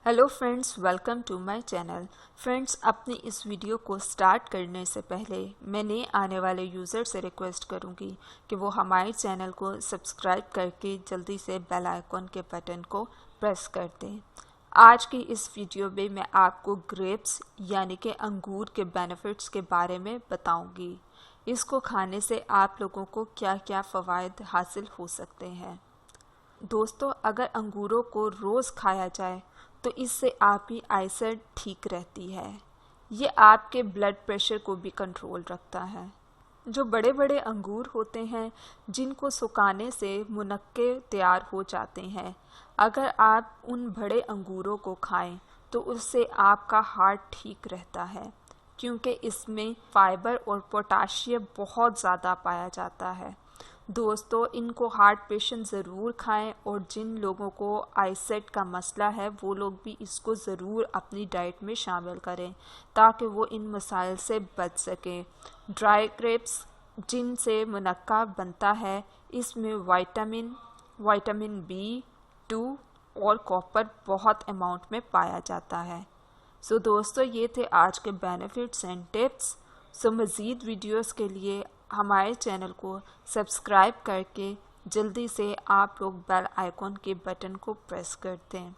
Hello friends, welcome to my channel. Friends, अपनी इस video को स्टार्ट करने से पहले मैं नए आने वाले यूज़र से रिक्वेस्ट करूंगी कि वो हमारे चैनल को सब्सक्राइब करके जल्दी से बेल आइकॉन के बटन को प्रेस कर दें। आज की इस वीडियो में मैं आपको ग्रेप्स यानी कि अंगूर के बेनिफिट्स के बारे में बताऊंगी। इसको खाने से आप लोगों को क्या क्या फ़वाइद हासिल हो सकते हैं। दोस्तों, अगर अंगूरों को रोज़ खाया जाए तो इससे आपकी आईसाइट ठीक रहती है। ये आपके ब्लड प्रेशर को भी कंट्रोल रखता है। जो बड़े बड़े अंगूर होते हैं जिनको सुखाने से मुनक्के तैयार हो जाते हैं, अगर आप उन बड़े अंगूरों को खाएं तो उससे आपका हार्ट ठीक रहता है, क्योंकि इसमें फाइबर और पोटाशियम बहुत ज़्यादा पाया जाता है। दोस्तों, इनको हार्ट पेशेंट ज़रूर खाएं और जिन लोगों को आईसाइट का मसला है वो लोग भी इसको ज़रूर अपनी डाइट में शामिल करें ताकि वो इन मसाइल से बच सकें। ड्राई ग्रेप्स जिनसे मुनक्का बनता है, इसमें विटामिन B2 और कॉपर बहुत अमाउंट में पाया जाता है। सो दोस्तों, ये थे आज के बेनिफिट्स एंड टिप्स। सो मज़ीद वीडियोस के लिए हमारे चैनल को सब्सक्राइब करके जल्दी से आप लोग बेल आइकॉन के बटन को प्रेस कर दें।